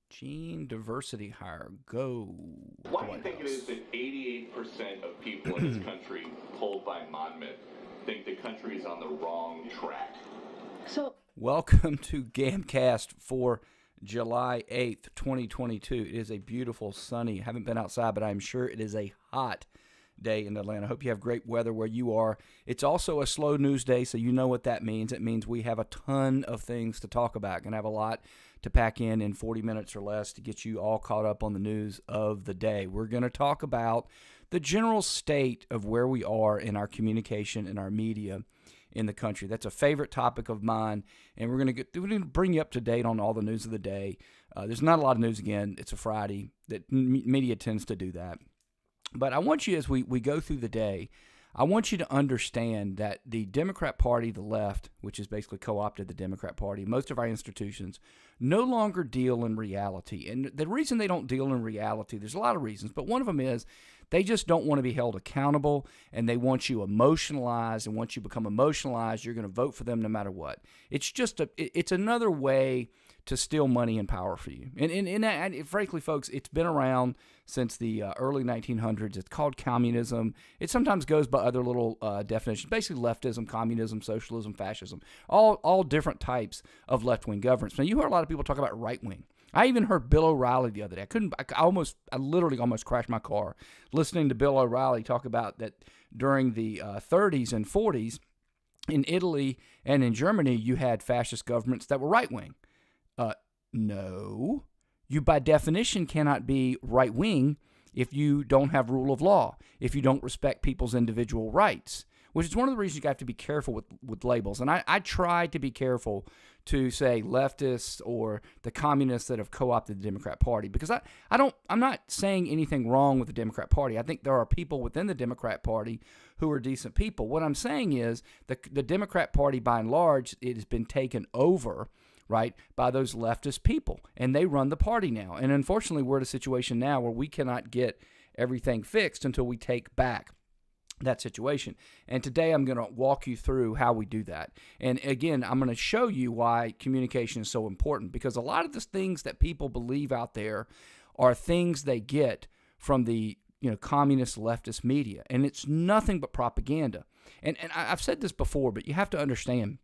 Gene diversity hire. Go. Why do you think it is that 88% of people in this country, polled by Monmouth, think the country is on the wrong track? Welcome to GAMcast for July 8th, 2022. It is a beautiful, sunny, haven't been outside, but I'm sure it is a hot day in Atlanta. I hope you have great weather where you are. It's also a slow news day, so you know what that means. It means we have a ton of things to talk about. Going to have a lot to pack in 40 minutes or less to get you all caught up on the news of the day. We're going to talk about the general state of where we are in our communication and our media in the country. That's a favorite topic of mine, and we're going to bring you up to date on all the news of the day. There's not a lot of news again. It's a Friday. That media tends to do that. But I want you, as we go through the day, I want you to understand that the Democrat Party, the left, which has basically co-opted the Democrat Party, most of our institutions, no longer deal in reality. And the reason they don't deal in reality, there's a lot of reasons, but one of them is they just don't want to be held accountable, and they want you emotionalized, and once you become emotionalized, you're going to vote for them no matter what. It's just it's another way to steal money and power for you. And frankly, folks, it's been around since the early 1900s. It's called communism. It sometimes goes by other little definitions, basically leftism, communism, socialism, fascism, all different types of left-wing governance. Now, you heard a lot of people talk about right-wing. I even heard Bill O'Reilly the other day. I literally almost crashed my car listening to Bill O'Reilly talk about that during the 30s and 40s in Italy and in Germany, you had fascist governments that were right-wing. No, you by definition cannot be right-wing if you don't have rule of law, if you don't respect people's individual rights, which is one of the reasons you have to be careful with labels. And I try to be careful to say leftists or the communists that have co-opted the Democrat Party, because I'm not saying anything wrong with the Democrat Party. I think there are people within the Democrat Party who are decent people. What I'm saying is the Democrat Party, by and large, it has been taken over, right, by those leftist people, and they run the party now. And unfortunately, we're in a situation now where we cannot get everything fixed until we take back that situation. And today I'm going to walk you through how we do that. And again, I'm going to show you why communication is so important, because a lot of the things that people believe out there are things they get from the communist leftist media, and it's nothing but propaganda. And I've said this before, but you have to understand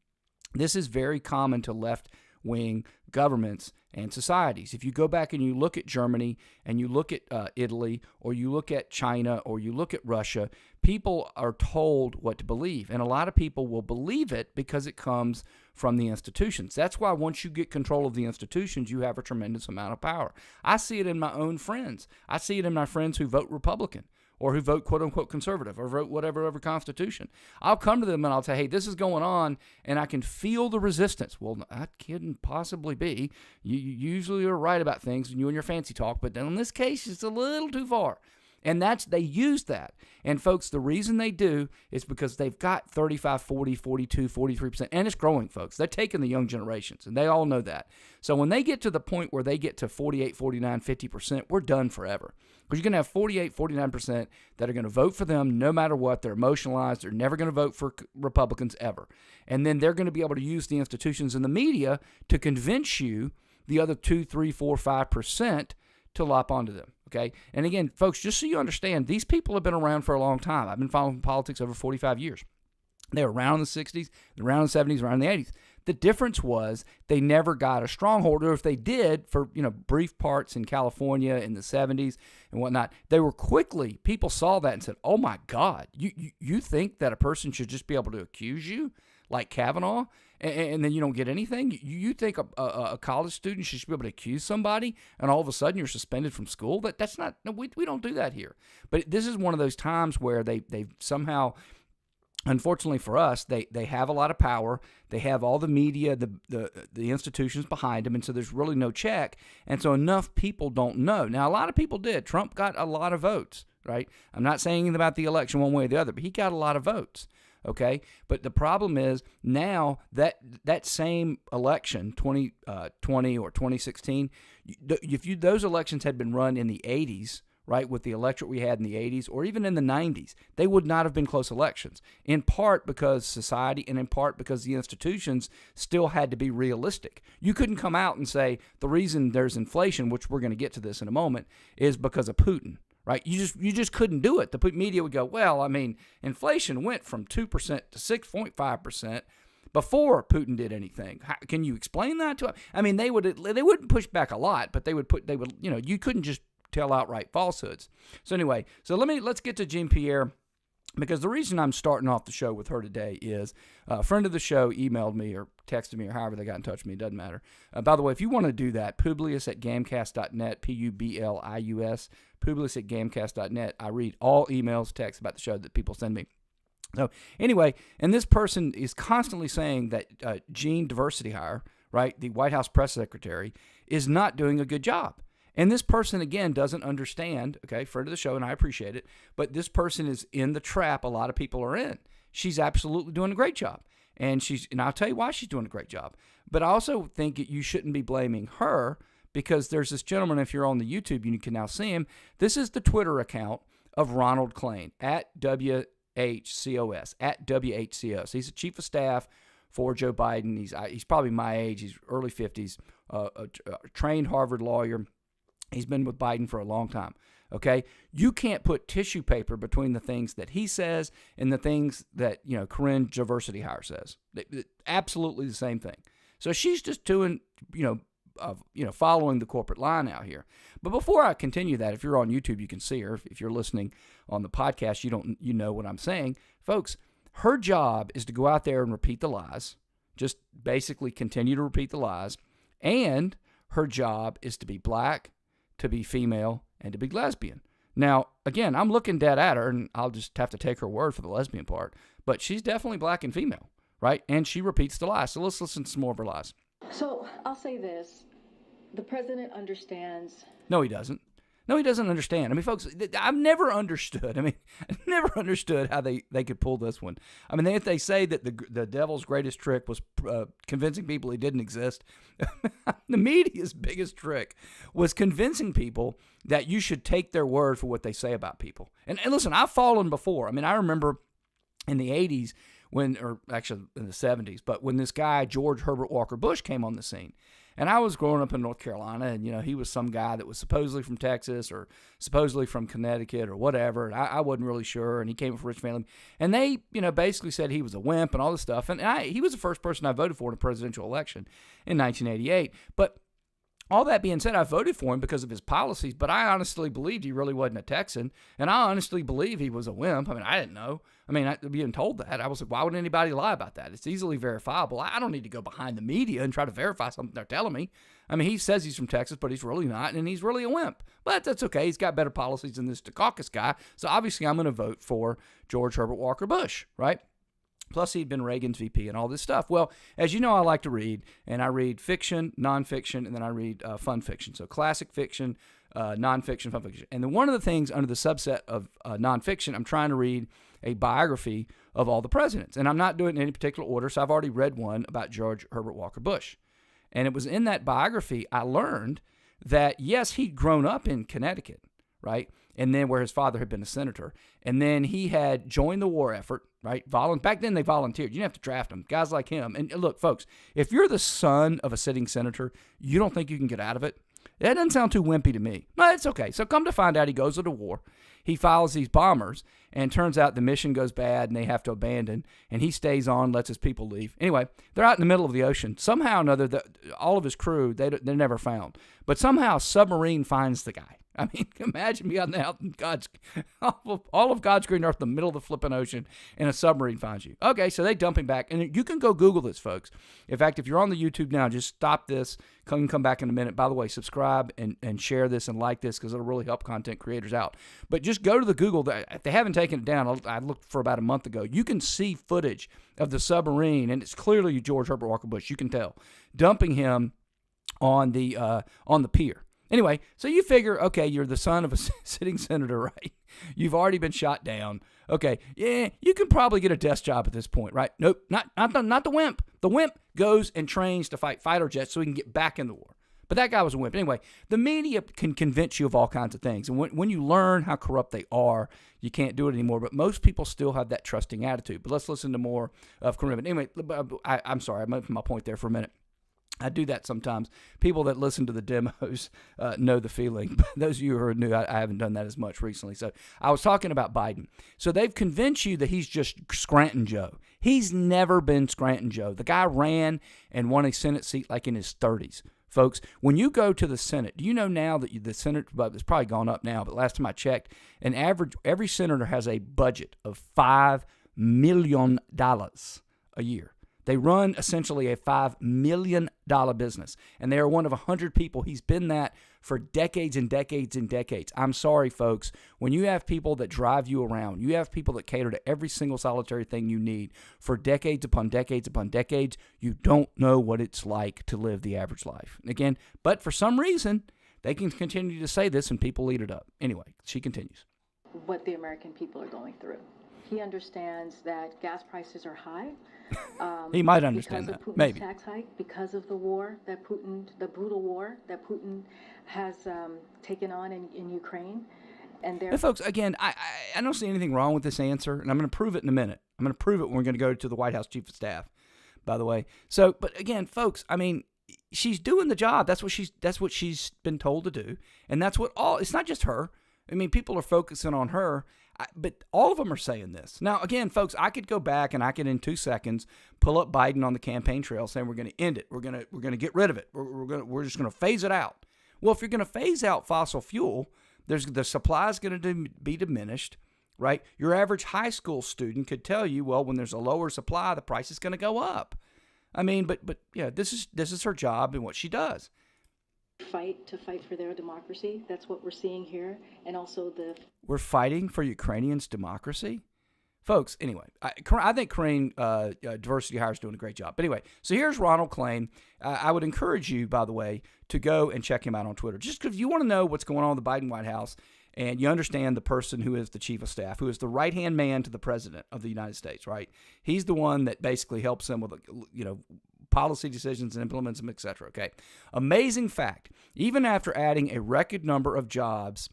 this is very common to left-wing governments and societies. If you go back and you look at Germany and you look at Italy, or you look at China, or you look at Russia, people are told what to believe. And a lot of people will believe it because it comes from the institutions. That's why once you get control of the institutions, you have a tremendous amount of power. I see it in my own friends. I see it in my friends who vote Republican, or who vote quote-unquote conservative, or vote whatever constitution. I'll come to them and I'll say, hey, this is going on, and I can feel the resistance. Well, that couldn't possibly be. You usually are right about things, and you and your fancy talk, but in this case, it's a little too far. And they use that. And folks, the reason they do is because they've got 35, 40, 42, 43%, and it's growing, folks. They're taking the young generations, and they all know that. So when they get to the point where they get to 48, 49, 50%, we're done forever. Because you're going to have 48, 49% that are going to vote for them no matter what. They're emotionalized. They're never going to vote for Republicans ever. And then they're going to be able to use the institutions and the media to convince you, the other 2, 3, 4, 5%, to lop onto them. Okay? And again, folks, just so you understand, these people have been around for a long time. I've been following politics over 45 years. They were around in the 60s, around in the 70s, around in the 80s. The difference was they never got a stronghold, or if they did, for brief parts in California in the 70s and whatnot, they were quickly, people saw that and said, oh my God, you think that a person should just be able to accuse you like Kavanaugh, and then you don't get anything? You think a college student should be able to accuse somebody, and all of a sudden you're suspended from school? That's not, no, we don't do that here. But this is one of those times where they somehow, unfortunately for us, they have a lot of power. They have all the media, the institutions behind them, and so there's really no check. And so enough people don't know. Now, a lot of people did. Trump got a lot of votes, right? I'm not saying anything about the election one way or the other, but he got a lot of votes. Okay, but the problem is now that same election, 2020 or 2016, if those elections had been run in the 80s, right, with the electorate we had in the 80s or even in the 90s, they would not have been close elections, in part because society and in part because the institutions still had to be realistic. You couldn't come out and say the reason there's inflation, which we're going to get to this in a moment, is because of Putin. Right, you just couldn't do it. The media would go, well, I mean, inflation went from 2% to 6.5% before Putin did anything. Can you explain that to them? I mean, they wouldn't push back a lot, but they would, you couldn't just tell outright falsehoods. So anyway, let's get to Jean-Pierre, because the reason I'm starting off the show with her today is a friend of the show emailed me or texted me or however they got in touch with me. It doesn't matter. By the way, if you want to do that, Publius@GAMcast.net, Publius, Publius@GAMcast.net. I read all emails, texts about the show that people send me. So anyway, and this person is constantly saying that Jean Diversity Hire, right, the White House press secretary, is not doing a good job. And this person, again, doesn't understand, okay, friend of the show, and I appreciate it, but this person is in the trap a lot of people are in. She's absolutely doing a great job. And I'll tell you why she's doing a great job. But I also think that you shouldn't be blaming her, because there's this gentleman, if you're on the YouTube, you can now see him. This is the Twitter account of Ronald Klain, @WHCOS, @WHCOS. He's the chief of staff for Joe Biden. He's probably my age. He's early 50s, a trained Harvard lawyer. He's been with Biden for a long time, okay? You can't put tissue paper between the things that he says and the things that, Corinne Diversity Hire says. Absolutely the same thing. So she's just doing, following the corporate line out here. But before I continue that, if you're on YouTube, you can see her. If you're listening on the podcast, you know what I'm saying. Folks, her job is to go out there and repeat the lies, just basically continue to repeat the lies, and her job is to be black, to be female, and to be lesbian. Now, again, I'm looking dead at her, and I'll just have to take her word for the lesbian part, but she's definitely black and female, right? And she repeats the lies. So let's listen to some more of her lies. So I'll say this. The president understands. No, he doesn't. No, he doesn't understand. I mean, folks, I've never understood. I've never understood how they could pull this one. I mean, they say that the devil's greatest trick was convincing people he didn't exist. The media's biggest trick was convincing people that you should take their word for what they say about people. And listen, I've fallen before. I mean, I remember in the 80s or actually in the 70s, but when this guy, George Herbert Walker Bush, came on the scene. And I was growing up in North Carolina, and, he was some guy that was supposedly from Texas or supposedly from Connecticut or whatever, and I wasn't really sure, and he came from a rich family. And they, basically said he was a wimp and all this stuff. And he was the first person I voted for in a presidential election in 1988. But all that being said, I voted for him because of his policies, but I honestly believed he really wasn't a Texan, and I honestly believe he was a wimp. I mean, I didn't know. I mean, being told that, I was like, why would anybody lie about that? It's easily verifiable. I don't need to go behind the media and try to verify something they're telling me. I mean, he says he's from Texas, but he's really not, and he's really a wimp. But that's okay. He's got better policies than this Dukakis guy, so obviously I'm going to vote for George Herbert Walker Bush, right? Plus, he'd been Reagan's VP and all this stuff. Well, as you know, I like to read, and I read fiction, nonfiction, and then I read fun fiction. So classic fiction, nonfiction, fun fiction. And then one of the things under the subset of nonfiction, I'm trying to read a biography of all the presidents. And I'm not doing it in any particular order, so I've already read one about George Herbert Walker Bush. And it was in that biography I learned that, yes, he'd grown up in Connecticut, right? And then where his father had been a senator. And then he had joined the war effort, right? Back then they volunteered. You didn't have to draft them. Guys like him. And look, folks, if you're the son of a sitting senator, you don't think you can get out of it? That doesn't sound too wimpy to me. No, it's okay. So come to find out, he goes to the war. He follows these bombers, and turns out the mission goes bad, and they have to abandon, and he stays on, lets his people leave. Anyway, they're out in the middle of the ocean. Somehow or another, all of his crew, they're never found. But somehow a submarine finds the guy. I mean, imagine being out in all of God's green earth, in the middle of the flipping ocean, and a submarine finds you. Okay, so they dump him back. And you can go Google this, folks. In fact, if you're on the YouTube now, just stop this. Come back in a minute. By the way, subscribe and share this and like this, because it'll really help content creators out. But just go to the Google. If they haven't taken it down, I looked for about a month ago. You can see footage of the submarine, and it's clearly George Herbert Walker Bush. You can tell. Dumping him on the pier. Anyway, so you figure, okay, you're the son of a sitting senator, right? You've already been shot down. Okay, yeah, you can probably get a desk job at this point, right? Nope, not the wimp. The wimp goes and trains to fight fighter jets so he can get back in the war. But that guy was a wimp. Anyway, the media can convince you of all kinds of things. And when you learn how corrupt they are, you can't do it anymore. But most people still have that trusting attitude. But let's listen to more of Corinne. Anyway, I'm sorry. I moved my point there for a minute. I do that sometimes. People that listen to the demos know the feeling. But those of you who are new, I haven't done that as much recently. So I was talking about Biden. So they've convinced you that he's just Scranton Joe. He's never been Scranton Joe. The guy ran and won a Senate seat like in his 30s. Folks, when you go to the Senate, do you know now that the Senate, but it's probably gone up now, but last time I checked, every senator has a budget of $5 million a year. They run essentially a $5 million business, and they are one of 100 people. He's been that for decades and decades and decades. I'm sorry, folks. When you have people that drive you around, you have people that cater to every single solitary thing you need for decades upon decades upon decades, you don't know what it's like to live the average life. Again, but for some reason, they can continue to say this and people eat it up. Anyway, she continues. What the American people are going through. He understands that gas prices are high. He might understand that, because of Putin's maybe. tax hike, because of the war that the brutal war that Putin has taken on in Ukraine. And folks, again, I don't see anything wrong with this answer, and I'm going to prove it in a minute. I'm going to prove it when we're going to go to the White House Chief of Staff, by the way. So, but again, folks, I mean, she's doing the job. That's what she's been told to do, and that's what it's not just her. I mean, people are focusing on her, but all of them are saying this. Now, again, folks, I could go back and I could, in 2 seconds, pull up Biden on the campaign trail saying we're going to end it. We're going to get rid of it. We're just going to phase it out. Well, if you're going to phase out fossil fuel, the supply is going to be diminished, right? Your average high school student could tell you, well, when there's a lower supply, the price is going to go up. I mean, but yeah, this is her job and what she does. Fight for their democracy. That's what we're seeing here. And also we're fighting for Ukrainians' democracy? Folks, anyway, I think Corinne Diversity Hire is doing a great job. But anyway, so here's Ronald Klain. I would encourage you, by the way, to go and check him out on Twitter. Just because you want to know what's going on in the Biden White House and you understand the person who is the chief of staff, who is the right-hand man to the president of the United States, right? He's the one that basically helps him with, policy decisions and implements them, et cetera, okay? Amazing fact, even after adding a record number of jobs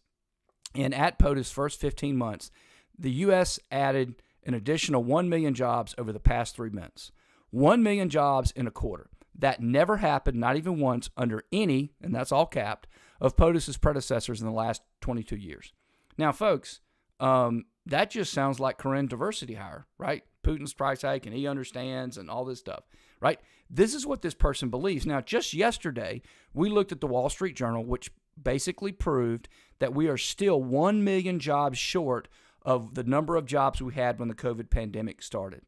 at POTUS' first 15 months, the U.S. added an additional 1 million jobs over the past 3 months. 1 million jobs in a quarter. That never happened, not even once, under any, and that's all capped, of POTUS' predecessors in the last 22 years. Now, folks, that just sounds like Corinne Diversity Hire, right? Putin's price hike, and he understands, and all this stuff, right? This is what this person believes. Now, just yesterday, we looked at the Wall Street Journal, which basically proved that we are still 1 million jobs short of the number of jobs we had when the COVID pandemic started.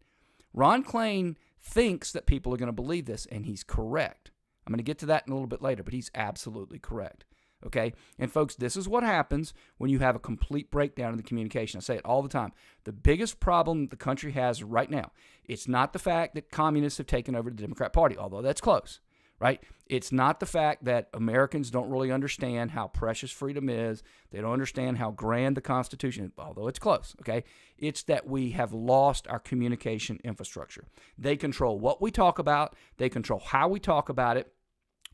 Ron Klain thinks that people are going to believe this, and he's correct. I'm going to get to that in a little bit later, but he's absolutely correct. Okay? And folks, this is what happens when you have a complete breakdown in the communication. I say it all the time. The biggest problem the country has right now, it's not the fact that communists have taken over the Democrat Party, although that's close, right? It's not the fact that Americans don't really understand how precious freedom is. They don't understand how grand the Constitution is, although it's close, okay? It's that we have lost our communication infrastructure. They control what we talk about. They control how we talk about it,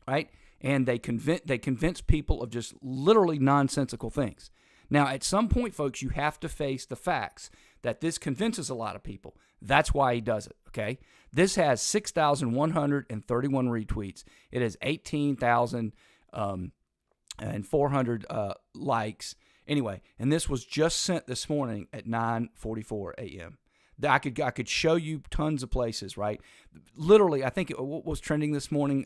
right? And they convince people of just literally nonsensical things. Now, at some point, folks, you have to face the facts that this convinces a lot of people. That's why he does it, okay? This has 6,131 retweets. It has 18,400 likes. Anyway, and this was just sent this morning at 9:44 a.m. I could show you tons of places, right? Literally, I think what was trending this morning,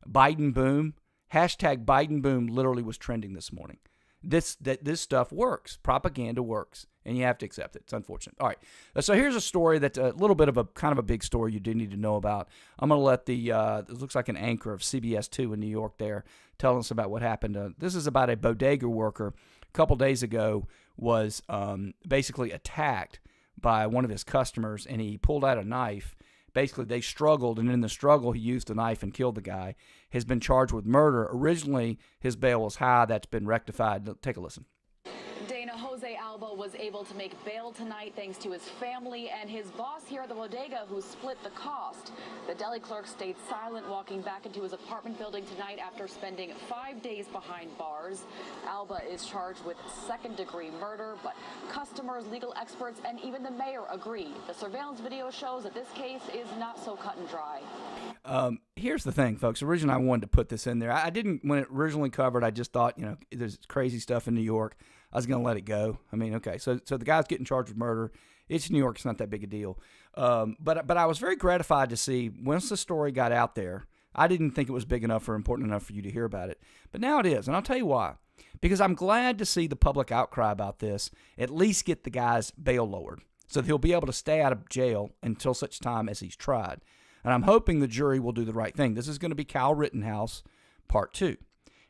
Biden boom, hashtag Biden boom literally was trending this morning. This stuff works. Propaganda works, and you have to accept it. It's unfortunate. All right, so here's a story that's a little bit of a kind of a big story you do need to know about. I'm going to let it looks like an anchor of CBS 2 in New York there tell us about what happened. This is about a bodega worker a couple days ago was basically attacked by one of his customers, and he pulled out a knife. Basically, they struggled, and in the struggle, he used the knife and killed the guy. Has been charged with murder. Originally, his bail was high. That's been rectified. Take a listen. Dana, Jose Alba was able to make bail tonight thanks to his family and his boss here at the bodega, who split the cost. The deli clerk stayed silent, walking back into his apartment building tonight after spending 5 days behind bars. Alba is charged with second-degree murder, but customers, legal experts, and even the mayor agree. The surveillance video shows that this case is not so cut and dry. Here's the thing, folks. Originally, I wanted to put this in there. I didn't, when it originally covered, I just thought, there's crazy stuff in New York. I was going to let it go. I mean, okay, so the guy's getting charged with murder. It's New York. It's not that big a deal. But I was very gratified to see once the story got out there, I didn't think it was big enough or important enough for you to hear about it. But now it is, and I'll tell you why. Because I'm glad to see the public outcry about this at least get the guy's bail lowered so that he'll be able to stay out of jail until such time as he's tried. And I'm hoping the jury will do the right thing. This is going to be Kyle Rittenhouse Part 2.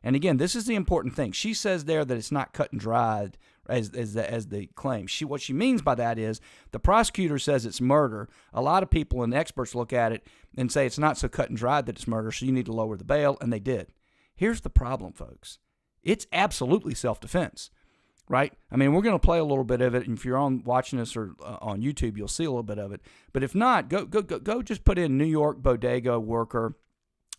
And again, this is the important thing. She says there that it's not cut and dried as they claim. What she means by that is the prosecutor says it's murder. A lot of people and experts look at it and say it's not so cut and dried that it's murder, so you need to lower the bail, and they did. Here's the problem, folks. It's absolutely self-defense, right? I mean, we're going to play a little bit of it, and if you're watching us or on YouTube, you'll see a little bit of it. But if not, go just put in New York bodega worker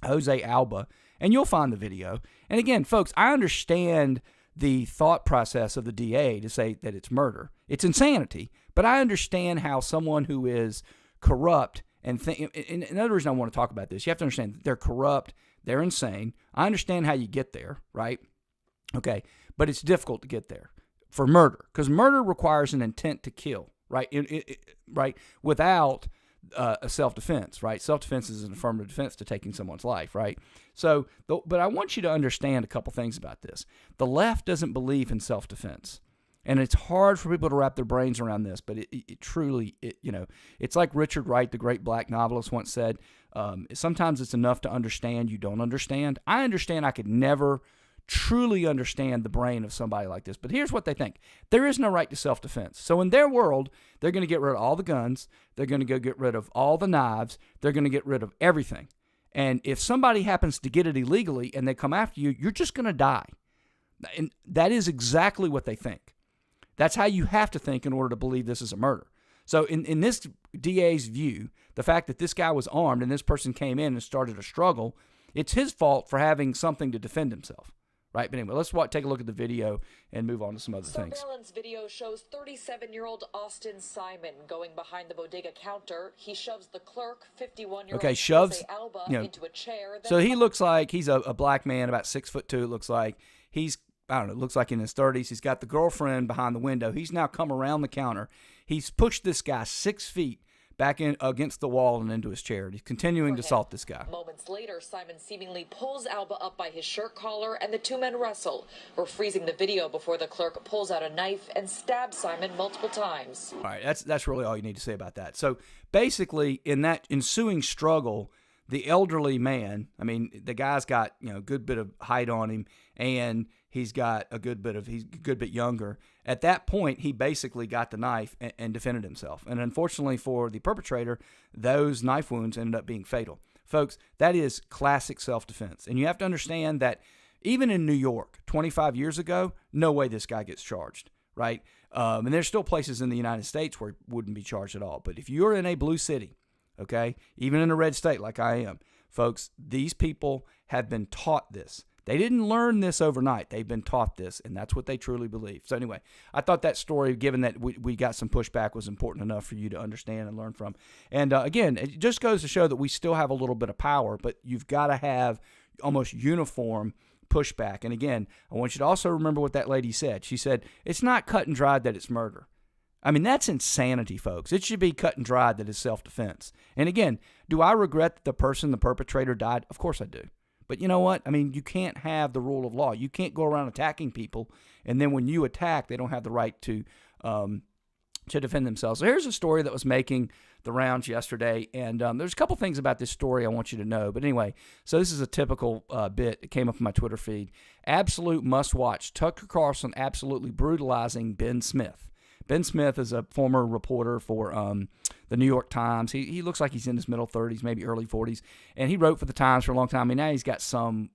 Jose Alba, and you'll find the video. And again, folks, I understand the thought process of the DA to say that it's murder. It's insanity. But I understand how someone who is corrupt and another reason I want to talk about this, you have to understand that they're corrupt, they're insane. I understand how you get there, right? Okay, but it's difficult to get there for murder because murder requires an intent to kill, right? Right, without a self-defense, right? Self-defense is an affirmative defense to taking someone's life, right? So, but I want you to understand a couple things about this. The left doesn't believe in self-defense, and it's hard for people to wrap their brains around this. But it truly, it's like Richard Wright, the great black novelist, once said. Sometimes it's enough to understand you don't understand. I understand I could never truly understand the brain of somebody like this. But here's what they think. There is no right to self-defense. So in their world, they're going to get rid of all the guns. They're going to go get rid of all the knives. They're going to get rid of everything. And if somebody happens to get it illegally and they come after you, you're just going to die. And that is exactly what they think. That's how you have to think in order to believe this is a murder. So in this DA's view, the fact that this guy was armed and this person came in and started a struggle, it's his fault for having something to defend himself. Right, but anyway, let's take a look at the video and move on to some other things. Surveillance video shows 37-year-old Austin Simon going behind the bodega counter. He shoves the clerk, 51-year-old shoves Alba, into a chair. So he looks like he's a black man, about 6'2". It looks like he's, I don't know, looks like in his 30s. He's got the girlfriend behind the window. He's now come around the counter. He's pushed this guy 6 feet back in against the wall and into his chair. He's continuing to assault this guy. Moments later, Simon seemingly pulls Alba up by his shirt collar and the two men wrestle. We're freezing the video before the clerk pulls out a knife and stabs Simon multiple times. All right, that's really all you need to say about that. So basically, in that ensuing struggle, the elderly man, I mean, the guy's got a good bit of height on him, and he's a good bit younger. At that point, he basically got the knife and defended himself. And unfortunately for the perpetrator, those knife wounds ended up being fatal. Folks, that is classic self-defense. And you have to understand that even in New York, 25 years ago, no way this guy gets charged, right? And there's still places in the United States where he wouldn't be charged at all. But if you're in a blue city, okay, even in a red state like I am, folks, these people have been taught this. They didn't learn this overnight. They've been taught this, and that's what they truly believe. So anyway, I thought that story, given that we got some pushback, was important enough for you to understand and learn from. And again, it just goes to show that we still have a little bit of power, but you've got to have almost uniform pushback. And again, I want you to also remember what that lady said. She said, it's not cut and dried that it's murder. I mean, that's insanity, folks. It should be cut and dried that it's self-defense. And again, do I regret that the perpetrator died? Of course I do. But you know what? I mean, you can't have the rule of law. You can't go around attacking people, and then when you attack, they don't have the right to defend themselves. So here's a story that was making the rounds yesterday, and there's a couple things about this story I want you to know. But anyway, so this is a typical bit. It came up in my Twitter feed. Absolute must-watch. Tucker Carlson absolutely brutalizing Ben Smith. Ben Smith is a former reporter for the New York Times. He looks like he's in his middle 30s, maybe early 40s, and he wrote for the Times for a long time. I mean, now he's got some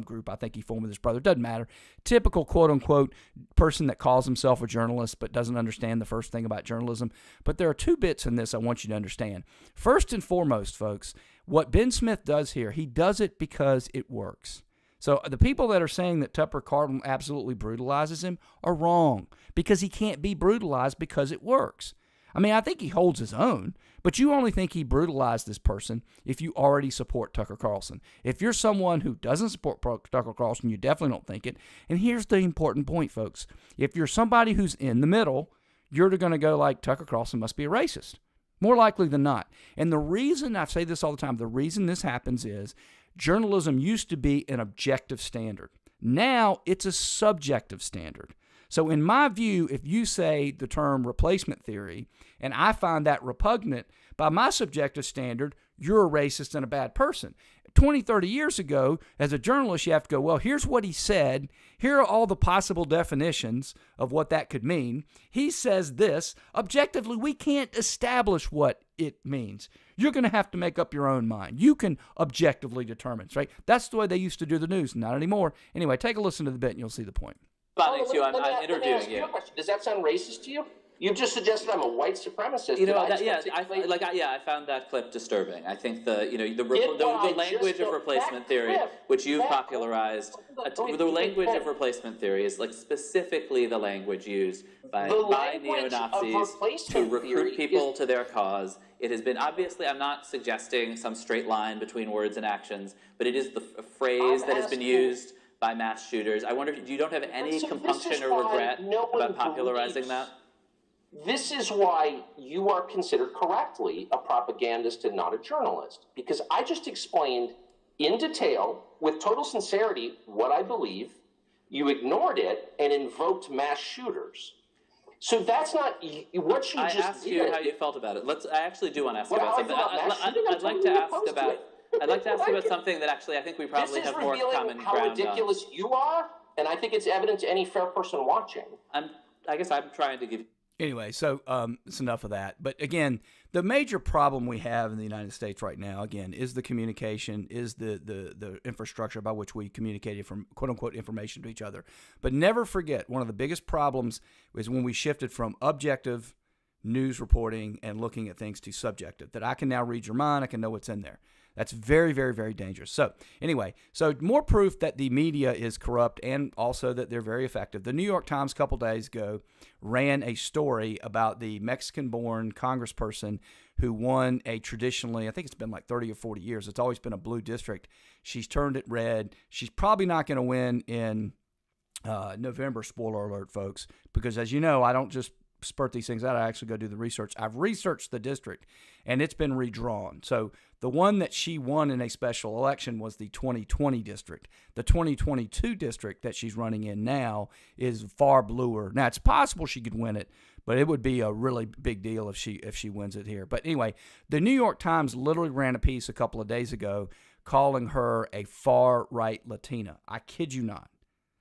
group I think he formed with his brother. Doesn't matter. Typical quote-unquote person that calls himself a journalist but doesn't understand the first thing about journalism. But there are two bits in this I want you to understand. First and foremost, folks, what Ben Smith does here, he does it because it works. So the people that are saying that Tucker Carlson absolutely brutalizes him are wrong, because he can't be brutalized because it works. I mean, I think he holds his own, but you only think he brutalized this person if you already support Tucker Carlson. If you're someone who doesn't support Tucker Carlson, you definitely don't think it. And here's the important point, folks. If you're somebody who's in the middle, you're going to go like, Tucker Carlson must be a racist. More likely than not. And the reason, I say this all the time, the reason this happens is journalism used to be an objective standard. Now it's a subjective standard. So in my view, if you say the term replacement theory, and I find that repugnant, by my subjective standard, you're a racist and a bad person. 20, 30 years ago, as a journalist, you have to go, well, here's what he said. Here are all the possible definitions of what that could mean. He says this. Objectively, we can't establish what it means. You're going to have to make up your own mind. You can objectively determine, right? That's the way they used to do the news. Not anymore. Anyway, take a listen to the bit and you'll see the point. I'm interviewing you. Does that sound racist to you? You've just suggested I'm a white supremacist. I found that clip disturbing. I think the language of replacement theory, which you've popularized, the language of replacement theory is like specifically the language used by neo-Nazis to recruit people to their cause. It has been, obviously, I'm not suggesting some straight line between words and actions, but it is the phrase that has been used by mass shooters. I wonder if you don't have any compunction or regret about popularizing that? This is why you are considered correctly a propagandist and not a journalist. Because I just explained in detail, with total sincerity, what I believe. You ignored it and invoked mass shooters. So that's not what you just did. I asked you how you felt about it. I actually do want to ask you about something. I'd like to ask you about something that actually I think we probably have more common ground on. How ridiculous you are, and I think it's evident to any fair person watching. I guess I'm trying to give. Anyway, so it's enough of that. But again, the major problem we have in the United States right now, again, is the communication, is the infrastructure by which we communicate from quote-unquote information to each other. But never forget, one of the biggest problems is when we shifted from objective news reporting and looking at things to subjective, that I can now read your mind, I can know what's in there. That's very, very, very dangerous. So anyway, so more proof that the media is corrupt and also that they're very effective. The New York Times a couple days ago ran a story about the Mexican-born congressperson who won a traditionally, I think it's been like 30 or 40 years. It's always been a blue district. She's turned it red. She's probably not going to win in November, spoiler alert, folks, because as you know, I don't just spurt these things out. I actually go do the research. I've researched the district, and it's been redrawn. So the one that she won in a special election was the 2020 district. The 2022 district that she's running in now is far bluer. Now, it's possible she could win it, but it would be a really big deal if she wins it here. But anyway, the New York Times literally ran a piece a couple of days ago calling her a far-right Latina. I kid you not.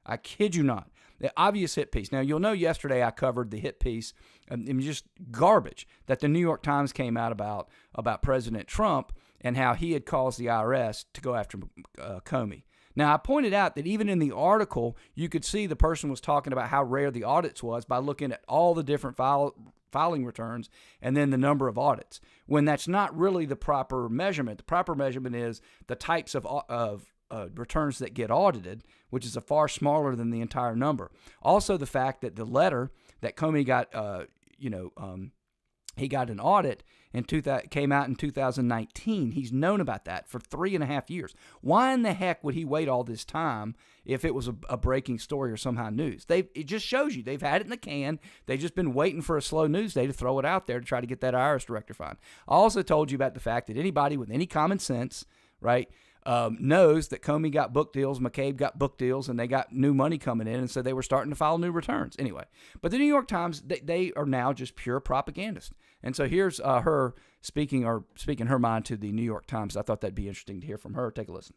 I kid you not. The obvious hit piece. Now, you'll know yesterday I covered the hit piece, and just garbage, that the New York Times came out about President Trump and how he had caused the IRS to go after Comey. Now, I pointed out that even in the article, you could see the person was talking about how rare the audits was by looking at all the different filing returns and then the number of audits, when that's not really the proper measurement. The proper measurement is the types of returns that get audited, which is a far smaller than the entire number. Also, the fact that the letter that Comey got, he got an audit came out in 2019. He's known about that for 3.5 years. Why in the heck would he wait all this time if it was a breaking story or somehow news? It just shows you they've had it in the can. They've just been waiting for a slow news day to throw it out there to try to get that IRS director fined. I also told you about the fact that anybody with any common sense, right, knows that Comey got book deals, McCabe got book deals, and they got new money coming in, and so they were starting to file new returns. Anyway, but the New York Times, they are now just pure propagandists. And so here's her speaking her mind to the New York Times. I thought that'd be interesting to hear from her. Take a listen.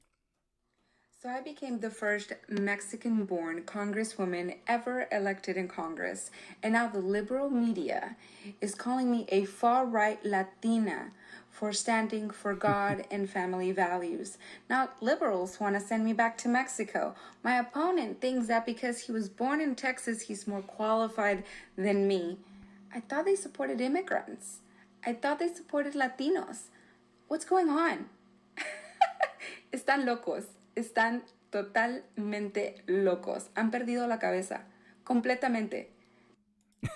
So I became the first Mexican-born congresswoman ever elected in Congress, and now the liberal media is calling me a far-right Latina for standing for God and family values. Now liberals want to send me back to Mexico. My opponent thinks that because he was born in Texas, he's more qualified than me. I thought they supported immigrants. I thought they supported Latinos. What's going on? Están locos. Están totalmente locos. Han perdido la cabeza. Completamente.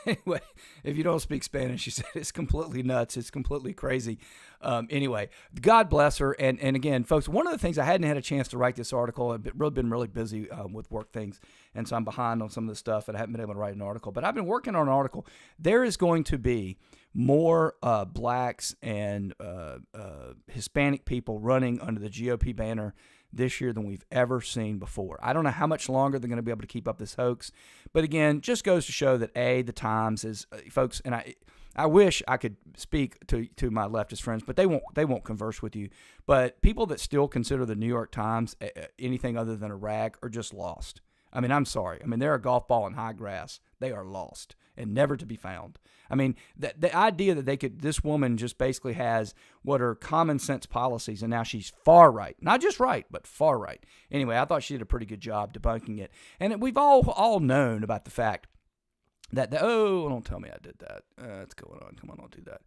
Anyway, if you don't speak Spanish, she said it's completely nuts. It's completely crazy. Anyway, God bless her. And again, folks, one of the things I hadn't had a chance to write this article. I've been really busy with work things, and so I'm behind on some of the stuff, and I haven't been able to write an article. But I've been working on an article. There is going to be more blacks and Hispanic people running under the GOP banner this year than we've ever seen before. I don't know how much longer they're going to be able to keep up this hoax. But again, just goes to show that, the Times is, folks, and I wish I could speak to my leftist friends, but they won't converse with you. But people that still consider the New York Times anything other than a rag are just lost. I mean, I'm sorry. I mean, they're a golf ball in high grass. They are lost and never to be found. I mean, the idea that this woman just basically has what are common sense policies, and now she's far right. Not just right, but far right. Anyway, I thought she did a pretty good job debunking it. And we've all known about the fact that, don't tell me I did that. What's going on? Come on, don't do that.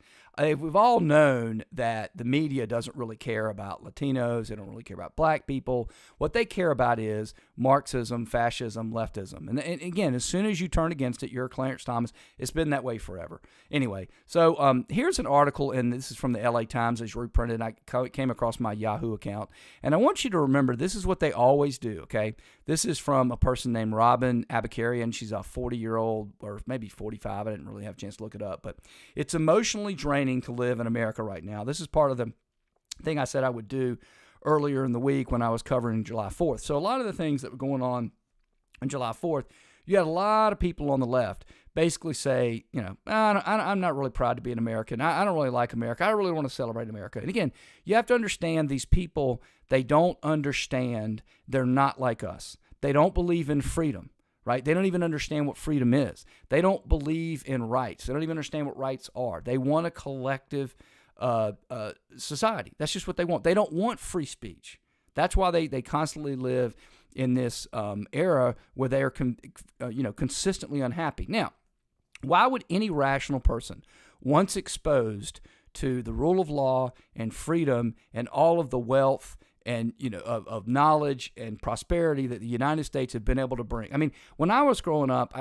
We've all known that the media doesn't really care about Latinos. They don't really care about black people. What they care about is Marxism, fascism, leftism. And again, as soon as you turn against it, you're Clarence Thomas. It's been that way forever. Anyway, so here's an article, and this is from the LA Times. It's reprinted. I came across my Yahoo account. And I want you to remember, this is what they always do, okay? This is from a person named Robin Abakarian. She's a 40-year-old, or maybe 45. I didn't really have a chance to look it up. But it's emotionally draining to live in America right now. This is part of the thing I said I would do earlier in the week when I was covering July 4th. So a lot of the things that were going on July 4th, you had a lot of people on the left basically say, I'm not really proud to be an American. I don't really like America. I really want to celebrate America. And again, you have to understand these people, they don't understand. They're not like us. They don't believe in freedom. Right? They don't even understand what freedom is. They don't believe in rights. They don't even understand what rights are. They want a collective society. That's just what they want. They don't want free speech. That's why they constantly live in this era where they are consistently unhappy. Now, why would any rational person, once exposed to the rule of law and freedom and all of the wealth and of knowledge and prosperity that the United States have been able to bring. I mean, when I was growing up,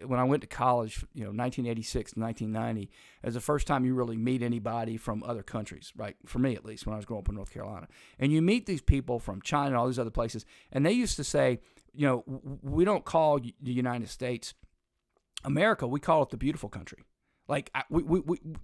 when I went to college, 1986 to 1990, it was the first time you really meet anybody from other countries, right? For me, at least, when I was growing up in North Carolina. And you meet these people from China and all these other places, and they used to say, we don't call the United States America, we call it the beautiful country. Like,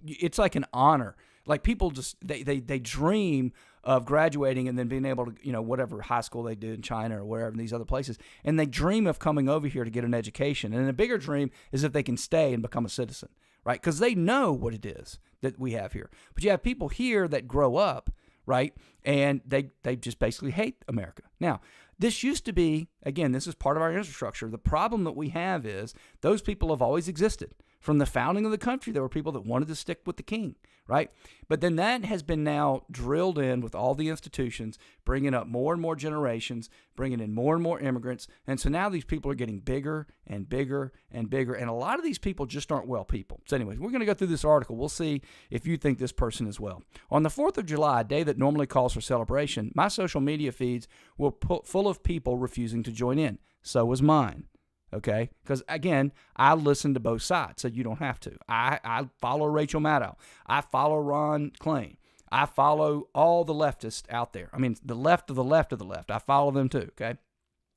it's like an honor. Like, people just, they dream of graduating and then being able to, whatever high school they did in China or wherever, in these other places. And they dream of coming over here to get an education. And a bigger dream is if they can stay and become a citizen, right? Because they know what it is that we have here. But you have people here that grow up, right? And they just basically hate America. Now, this used to be, again, this is part of our infrastructure. The problem that we have is those people have always existed. From the founding of the country, there were people that wanted to stick with the king, right? But then that has been now drilled in with all the institutions, bringing up more and more generations, bringing in more and more immigrants. And so now these people are getting bigger and bigger and bigger. And a lot of these people just aren't well people. So anyways, we're going to go through this article. We'll see if you think this person is well. On the 4th of July, a day that normally calls for celebration, my social media feeds were full of people refusing to join in. So was mine. Okay, because again, I listen to both sides, so you don't have to. I follow Rachel Maddow. I follow Ron Klain. I follow all the leftists out there. I mean, the left of the left of the left. I follow them too, okay?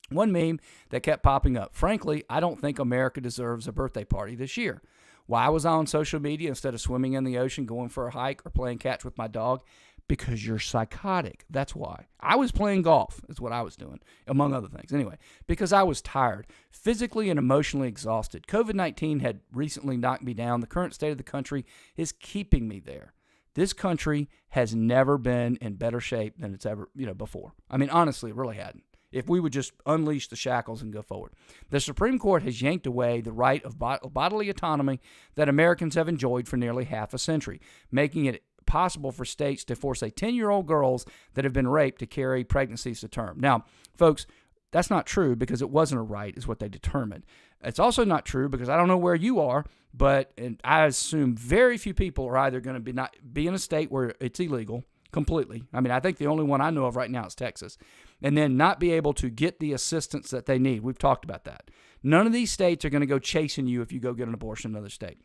One meme that kept popping up. Frankly, I don't think America deserves a birthday party this year. Why was I on social media instead of swimming in the ocean, going for a hike, or playing catch with my dog? Because you're psychotic. That's why. I was playing golf, is what I was doing, among other things. Anyway, because I was tired, physically and emotionally exhausted. COVID-19 had recently knocked me down. The current state of the country is keeping me there. This country has never been in better shape than it's ever, before. I mean, honestly, it really hadn't. if we would just unleash the shackles and go forward. The Supreme Court has yanked away the right of bodily autonomy that Americans have enjoyed for nearly half a century, making it possible for states to force a 10-year-old girls that have been raped to carry pregnancies to term. Now, folks, that's not true because it wasn't a right, is what they determined. It's also not true because I don't know where you are, but I assume very few people are either going to be in a state where it's illegal completely. I mean, I think the only one I know of right now is Texas. And then not be able to get the assistance that they need. We've talked about that. None of these states are going to go chasing you if you go get an abortion in another state.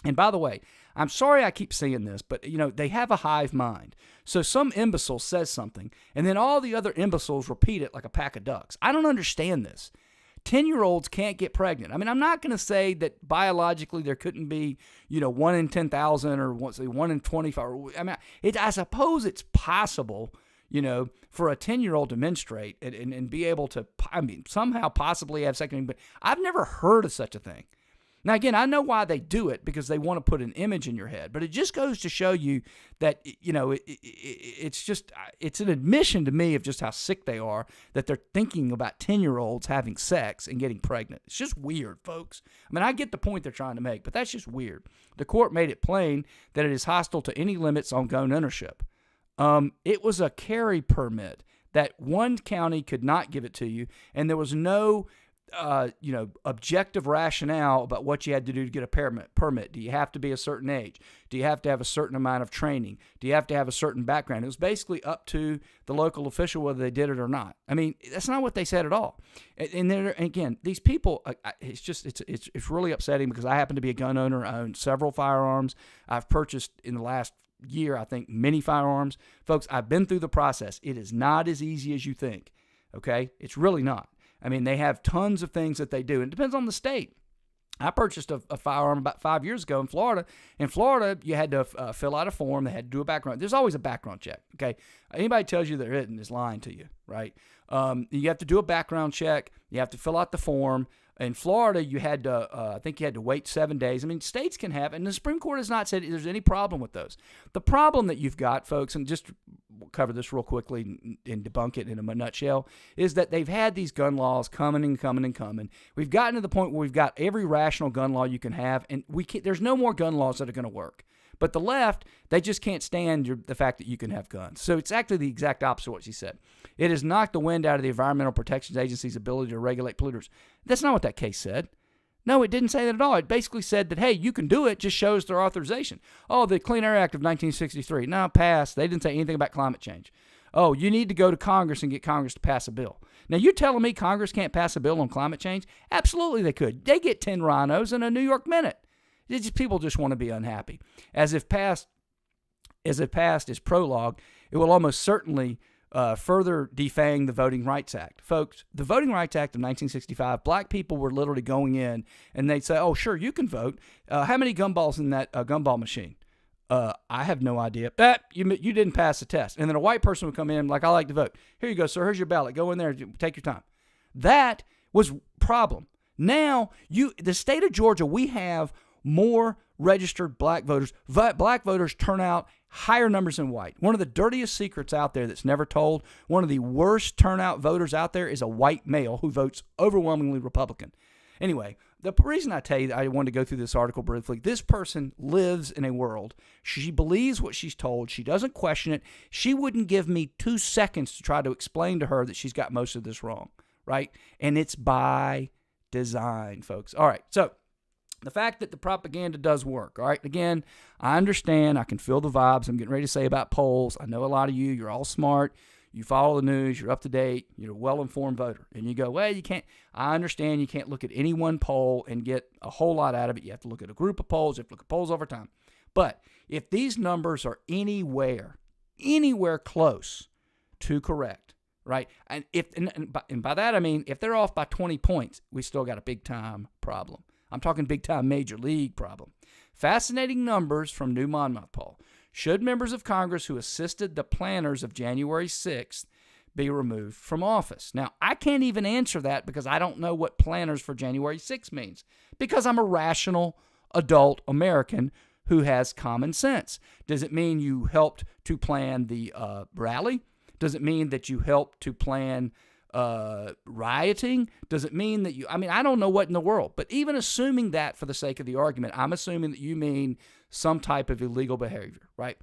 And by the way, I'm sorry I keep saying this, but, they have a hive mind. So some imbecile says something, and then all the other imbeciles repeat it like a pack of ducks. I don't understand this. 10-year-olds can't get pregnant. I mean, I'm not going to say that biologically there couldn't be, 1 in 10,000 or 1 in 25. I mean, I suppose it's possible, for a 10-year-old to menstruate and be able to, somehow possibly have sex. But I've never heard of such a thing. Now, again, I know why they do it, because they want to put an image in your head. But it just goes to show you that, it's an admission to me of just how sick they are that they're thinking about 10-year-olds having sex and getting pregnant. It's just weird, folks. I mean, I get the point they're trying to make, but that's just weird. The court made it plain that it is hostile to any limits on gun ownership. It was a carry permit that one county could not give it to you, and there was no objective rationale about what you had to do to get a permit. Do you have to be a certain age? Do you have to have a certain amount of training? Do you have to have a certain background? It was basically up to the local official whether they did it or not. I mean, that's not what they said at all. And again, these people, it's really upsetting because I happen to be a gun owner. I own several firearms. I've purchased in the last year, I think, many firearms. Folks, I've been through the process. It is not as easy as you think. Okay? It's really not. I mean, they have tons of things that they do. It depends on the state. I purchased a firearm about 5 years ago in Florida. In Florida, you had to fill out a form. They had to do a background. There's always a background check, okay? Anybody tells you there isn't is lying to you, right? You have to do a background check. You have to fill out the form. In Florida, you had to, I think you had to wait 7 days. I mean, states can have, and the Supreme Court has not said there's any problem with those. The problem that you've got, folks, and just cover this real quickly and debunk it in a nutshell, is that they've had these gun laws coming and coming and coming. We've gotten to the point where we've got every rational gun law you can have, and there's no more gun laws that are going to work. But the left, they just can't stand the fact that you can have guns. So it's actually the exact opposite of what she said. It has knocked the wind out of the Environmental Protection Agency's ability to regulate polluters. That's not what that case said. No, it didn't say that at all. It basically said that, hey, you can do it, just shows their authorization. Oh, the Clean Air Act of 1963. No, passed. They didn't say anything about climate change. Oh, you need to go to Congress and get Congress to pass a bill. Now, you're telling me Congress can't pass a bill on climate change? Absolutely they could. They get 10 rhinos in a New York minute. People just want to be unhappy. As if passed as prologue, it will almost certainly further defang the Voting Rights Act. Folks, the Voting Rights Act of 1965, black people were literally going in and they'd say, oh, sure, you can vote. How many gumballs in that gumball machine? I have no idea. You didn't pass the test. And then a white person would come in like, I like to vote. Here you go, sir. Here's your ballot. Go in there. Take your time. That was problem. Now, the state of Georgia, we have more registered black voters. Black voters turn out higher numbers than white. One of the dirtiest secrets out there that's never told, one of the worst turnout voters out there is a white male who votes overwhelmingly Republican. Anyway, the reason I tell you that I wanted to go through this article briefly, this person lives in a world. She believes what she's told. She doesn't question it. She wouldn't give me 2 seconds to try to explain to her that she's got most of this wrong, right? And it's by design, folks. All right, so the fact that the propaganda does work, all right? Again, I understand. I can feel the vibes I'm getting ready to say about polls. I know a lot of you. You're all smart. You follow the news. You're up to date. You're a well-informed voter. And you go, well, you can't. I understand you can't look at any one poll and get a whole lot out of it. You have to look at a group of polls. You have to look at polls over time. But if these numbers are anywhere close to correct, right? And by that I mean if they're off by 20 points, we still got a big-time problem. I'm talking big-time major league problem. Fascinating numbers from new Monmouth poll. Should members of Congress who assisted the planners of January 6th be removed from office? Now, I can't even answer that because I don't know what planners for January 6th means because I'm a rational adult American who has common sense. Does it mean you helped to plan the rally? Does it mean that you helped to plan rioting? Does it mean that I don't know what in the world, but even assuming that for the sake of the argument, I'm assuming that you mean some type of illegal behavior, right?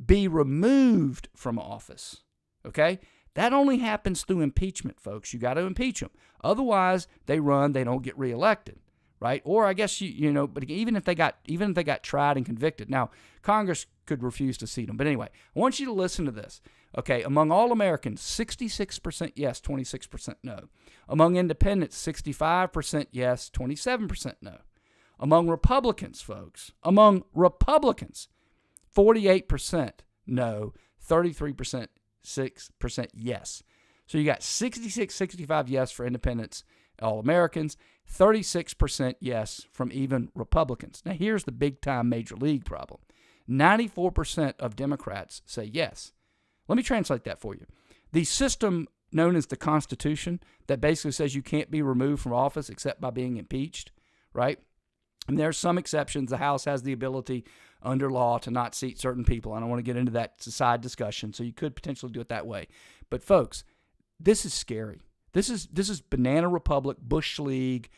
Be removed from office, okay? That only happens through impeachment, folks. You got to impeach them. Otherwise, they don't get reelected, right? Or I guess but even if they got tried and convicted. Now, Congress could refuse to seat them. But anyway, I want you to listen to this. Okay, among all Americans, 66% yes, 26% no. Among independents, 65% yes, 27% no. Among Republicans, folks, 48% no, 33% 6% yes. So you got 66, 65 yes for independents, all Americans, 36% yes from even Republicans. Now here's the big time major league problem. 94% of Democrats say yes. Let me translate that for you. The system known as the Constitution that basically says you can't be removed from office except by being impeached, right? And there's some exceptions. The House has the ability under law to not seat certain people. I don't want to get into that. It's a side discussion, so you could potentially do it that way. But folks, this is scary. This is Banana Republic, Bush League,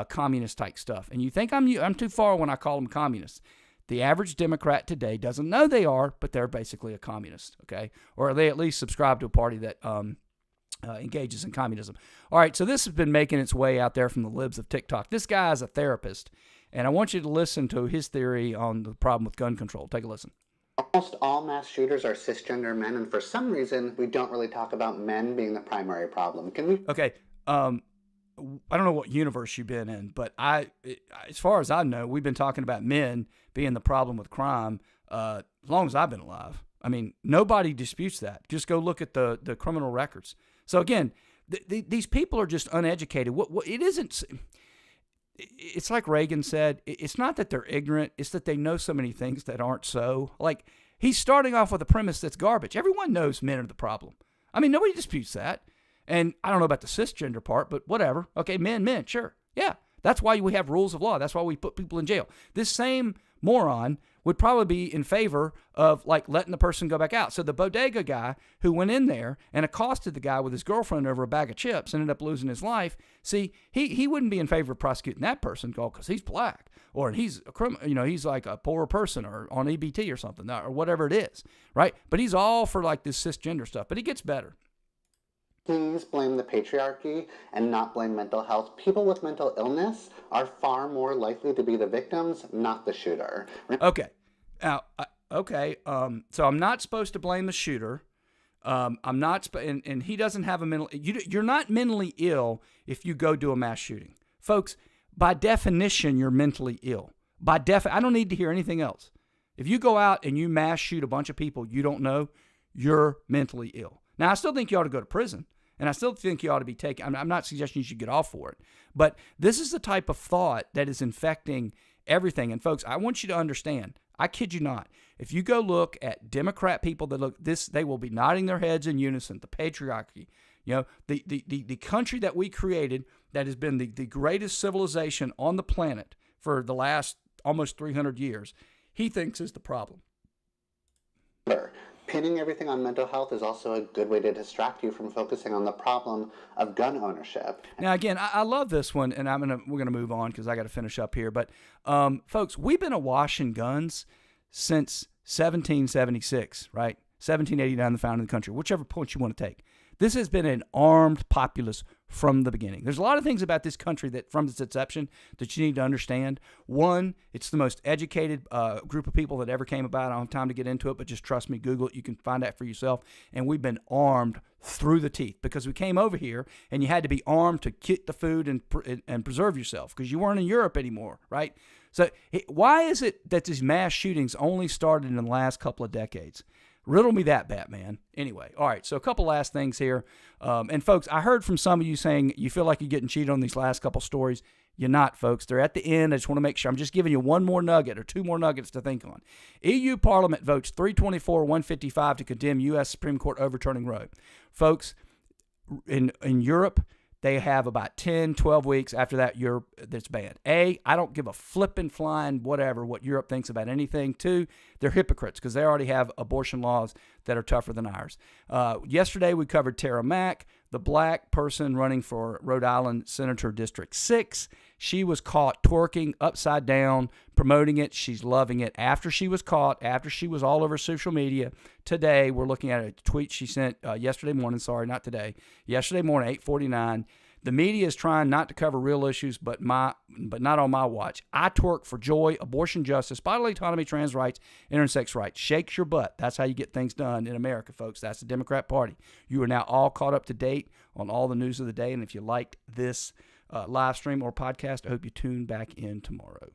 communist type stuff. And you think I'm too far when I call them communists. The average Democrat today doesn't know they are, but they're basically a communist, okay? Or they at least subscribe to a party that engages in communism. All right, so this has been making its way out there from the libs of TikTok. This guy is a therapist, and I want you to listen to his theory on the problem with gun control. Take a listen. Almost all mass shooters are cisgender men, and for some reason, we don't really talk about men being the primary problem. Can we? Okay, I don't know what universe you've been in, but as far as I know, we've been talking about men being the problem with crime as long as I've been alive. I mean, nobody disputes that. Just go look at the criminal records. So again, these people are just uneducated. What it isn't. It's like Reagan said. It's not that they're ignorant. It's that they know so many things that aren't so. Like he's starting off with a premise that's garbage. Everyone knows men are the problem. I mean, nobody disputes that. And I don't know about the cisgender part, but whatever. Okay, men, sure. Yeah, that's why we have rules of law. That's why we put people in jail. This same moron would probably be in favor of like letting the person go back out. So the bodega guy who went in there and accosted the guy with his girlfriend over a bag of chips ended up losing his life. See, he wouldn't be in favor of prosecuting that person because he's black or he's a criminal, he's like a poor person or on EBT or something or whatever it is, right? But he's all for like this cisgender stuff. But he gets better. Please blame the patriarchy and not blame mental health. People with mental illness are far more likely to be the victims, not the shooter. Okay. Now, so I'm not supposed to blame the shooter. I'm not, and he doesn't have a mental. You're not mentally ill if you go do a mass shooting, folks. By definition, you're mentally ill. I don't need to hear anything else. If you go out and you mass shoot a bunch of people you don't know, you're mentally ill. Now, I still think you ought to go to prison. And I still think you ought to be taken. I'm not suggesting you should get off for it. But this is the type of thought that is infecting everything. And folks, I want you to understand, I kid you not, if you go look at Democrat people that look this, they will be nodding their heads in unison. The patriarchy, the country that we created that has been the greatest civilization on the planet for the last almost 300 years, he thinks is the problem. Pinning everything on mental health is also a good way to distract you from focusing on the problem of gun ownership. Now, again, I love this one, and we're gonna move on because I got to finish up here. But, folks, we've been awash in guns since 1776, right? 1789, the founding of the country, whichever point you want to take. This has been an armed populace from the beginning. There's a lot of things about this country that, from its inception, that you need to understand. One, it's the most educated group of people that ever came about. I don't have time to get into it, but just trust me, Google it. You can find that for yourself. And we've been armed through the teeth because we came over here and you had to be armed to get the food and preserve yourself because you weren't in Europe anymore, right? So why is it that these mass shootings only started in the last couple of decades? Riddle me that, Batman. Anyway, all right, so a couple last things here. And, folks, I heard from some of you saying you feel like you're getting cheated on these last couple stories. You're not, folks. They're at the end. I just want to make sure. I'm just giving you one more nugget or two more nuggets to think on. EU Parliament votes 324-155 to condemn U.S. Supreme Court overturning Roe. Folks, in Europe, they have about 10, 12 weeks after that that's banned. I don't give a flippin' flying whatever what Europe thinks about anything. Two, they're hypocrites because they already have abortion laws that are tougher than ours. Yesterday we covered Tara Mack, the black person running for Rhode Island Senator District 6. She was caught twerking upside down, promoting it. She's loving it. After she was caught, after she was all over social media, today we're looking at a tweet she sent yesterday morning. Sorry, not today. Yesterday morning, 8:49. The media is trying not to cover real issues, but not on my watch. I twerk for joy, abortion justice, bodily autonomy, trans rights, intersex rights. Shakes your butt. That's how you get things done in America, folks. That's the Democrat Party. You are now all caught up to date on all the news of the day. And if you liked this live stream or podcast, I hope you tune back in tomorrow.